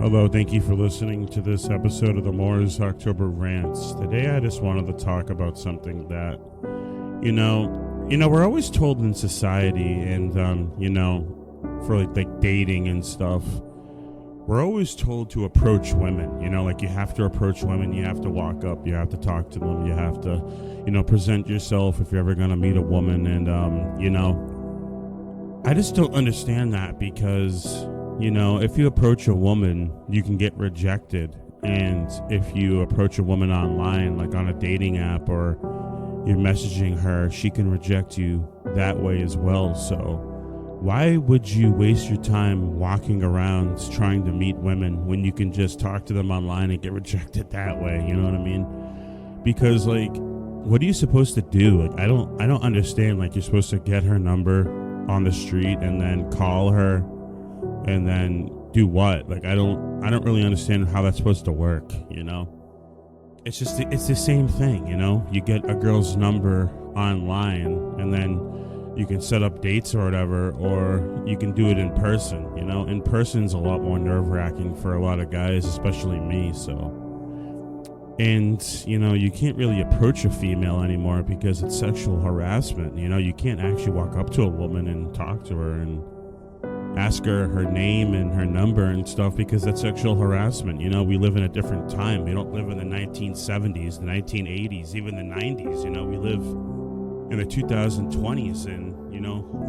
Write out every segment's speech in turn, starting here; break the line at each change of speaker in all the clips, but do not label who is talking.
Hello, thank you for listening to this episode of the Moore's October Rants. Today I just wanted to talk about something that, we're always told in society and, for like dating and stuff, we're always told to approach women, you have to approach women, you have to walk up, you have to talk to them, you have to, present yourself if you're ever going to meet a woman. And, I just don't understand that because, if you approach a woman, you can get rejected. And if you approach a woman online, like on a dating app or you're messaging her, she can reject you that way as well. So why would you waste your time walking around trying to meet women when you can just talk to them online and get rejected that way? You know what I mean? Because what are you supposed to do? I don't understand. You're supposed to get her number on the street and then call her and then do what? I don't really understand how that's supposed to work, It's just, it's the same thing, You get a girl's number online and then you can set up dates or whatever, or you can do it in person, In person's a lot more nerve-wracking for a lot of guys, especially me, so. And, you can't really approach a female anymore because it's sexual harassment, You can't actually walk up to a woman and talk to her and ask her name and her number and stuff because that's sexual harassment. We live in a different time. We don't live in the 1970s, the 1980s, even the 90s. We live in the 2020s, and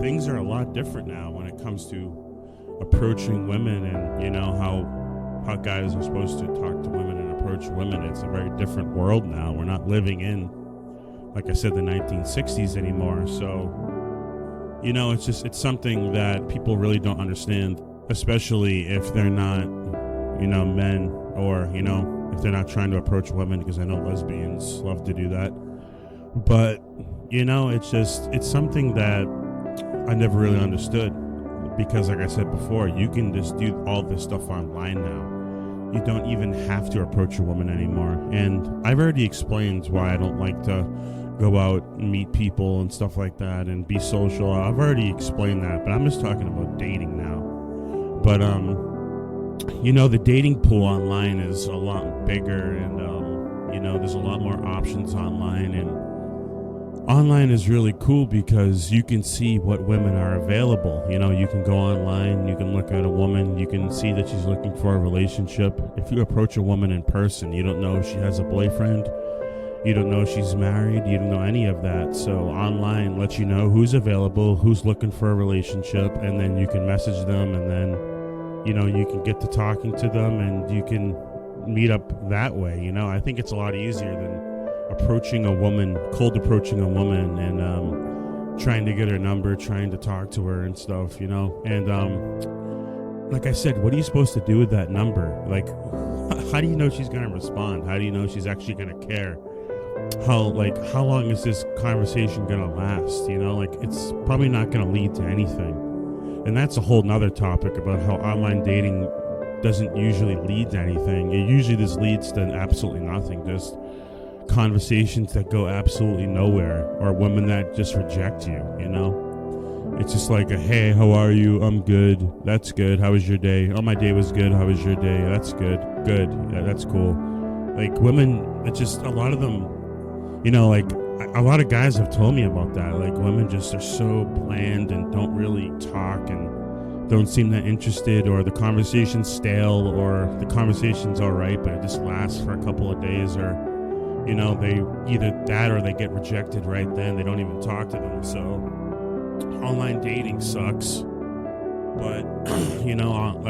things are a lot different now when it comes to approaching women and how guys are supposed to talk to women and approach women. It's a very different world now. We're not living in, like I said, the 1960s anymore. So it's something that people really don't understand, especially if they're not, men, or, if they're not trying to approach women, because I know lesbians love to do that. But, it's something that I never really understood because, like I said before, you can just do all this stuff online now. You don't even have to approach a woman anymore. And I've already explained why I don't like to go out and meet people and stuff like that and be social. I've already explained that, but I'm just talking about dating now. But, the dating pool online is a lot bigger and, there's a lot more options online. And online is really cool because you can see what women are available. You can go online, you can look at a woman, you can see that she's looking for a relationship. If you approach a woman in person, you don't know if she has a boyfriend. You don't know if she's married. You don't know any of that. So online lets you know who's available, who's looking for a relationship, and then you can message them, and then, you can get to talking to them, and you can meet up that way. I think it's a lot easier than cold approaching a woman and trying to get her number, trying to talk to her and stuff, And like I said, what are you supposed to do with that number? How do you know she's going to respond? How do you know she's actually going to care? How long is this conversation going to last? It's probably not going to lead to anything. And that's a whole nother topic about how online dating doesn't usually lead to anything. It usually just leads to absolutely nothing. Just conversations that go absolutely nowhere, or women that just reject you, It's just like hey, how are you? I'm good. That's good. How was your day? Oh, my day was good. How was your day? That's good. Good. Yeah, that's cool. Women, it's just a lot of them, a lot of guys have told me about that. Women just are so bland and don't really talk and don't seem that interested, or the conversation's stale, or the conversation's all right, but it just lasts for a couple of days, or, they either that or they get rejected right then. They don't even talk to them. So online dating sucks. But,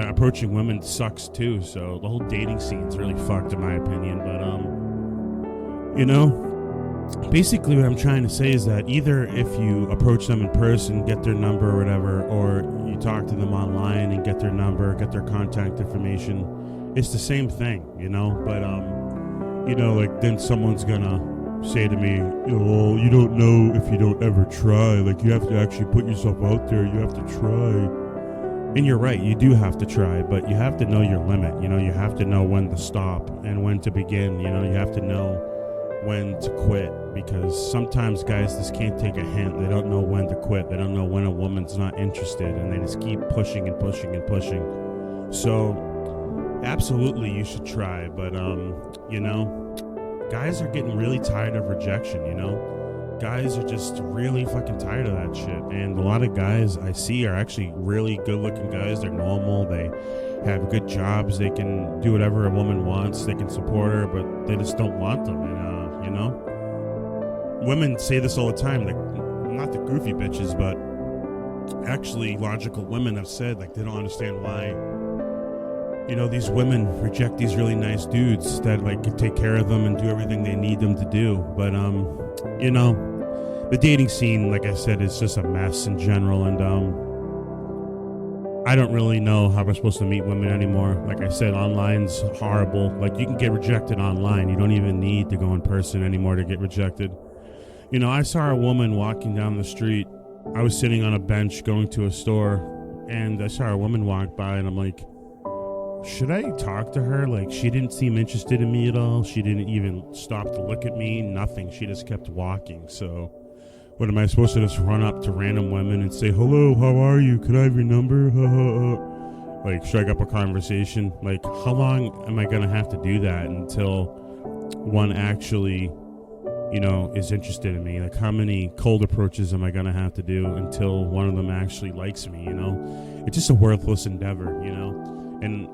approaching women sucks too. So the whole dating scene's really fucked in my opinion. But, basically what I'm trying to say is that either if you approach them in person, get their number or whatever, or you talk to them online and get their number, get their contact information, it's the same thing, But, then someone's gonna say to me, well, you don't know if you don't ever try. You have to actually put yourself out there. You have to try. And you're right, you do have to try, but you have to know your limit. You have to know when to stop and when to begin. You have to know when to quit, because sometimes guys just can't take a hint. They don't know when to quit. They don't know when a woman's not interested, and they just keep pushing and pushing and pushing. So absolutely you should try, but guys are getting really tired of rejection, guys are just really fucking tired of that shit. And a lot of guys I see are actually really good looking guys. They're normal, they have good jobs, they can do whatever a woman wants, they can support her, but they just don't want them. And women say this all the time, like, not the goofy bitches, but actually logical women have said, like, they don't understand why these women reject these really nice dudes that like could take care of them and do everything they need them to do. But the dating scene, like I said, is just a mess in general, and I don't really know how we're supposed to meet women anymore. Like I said, online's horrible. Like, you can get rejected online. You don't even need to go in person anymore to get rejected. I saw a woman walking down the street. I was sitting on a bench going to a store, and I saw a woman walk by, and I'm like, should I talk to her? Like, she didn't seem interested in me at all. She didn't even stop to look at me, nothing. She just kept walking. So what, am I supposed to just run up to random women and say, hello, how are you? Can I have your number? Like, strike up a conversation? Like, how long am I going to have to do that until one actually, is interested in me? Like, how many cold approaches am I going to have to do until one of them actually likes me, It's just a worthless endeavor, And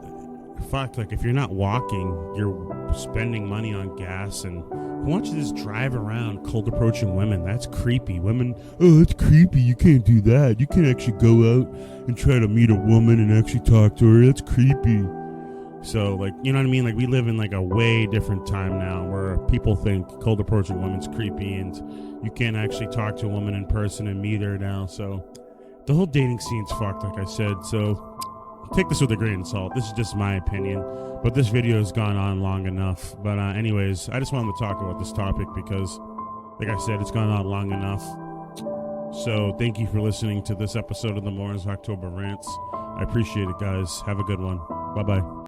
fuck, like, if you're not walking, you're spending money on gas, and who wants you to just drive around cold approaching women? That's creepy. Women, oh, it's creepy. You can't do that. You can't actually go out and try to meet a woman and actually talk to her. That's creepy. So, like, you know what I mean? Like, we live in like a way different time now where people think cold approaching women's creepy, and you can't actually talk to a woman in person and meet her now. So the whole dating scene's fucked, like I said. So take this with a grain of salt. This is just my opinion, but this video has gone on long enough. But anyways, I just wanted to talk about this topic because, like I said, it's gone on long enough. So thank you for listening to this episode of the Mornings of October Rants. I appreciate it, guys. Have a good one. Bye-bye.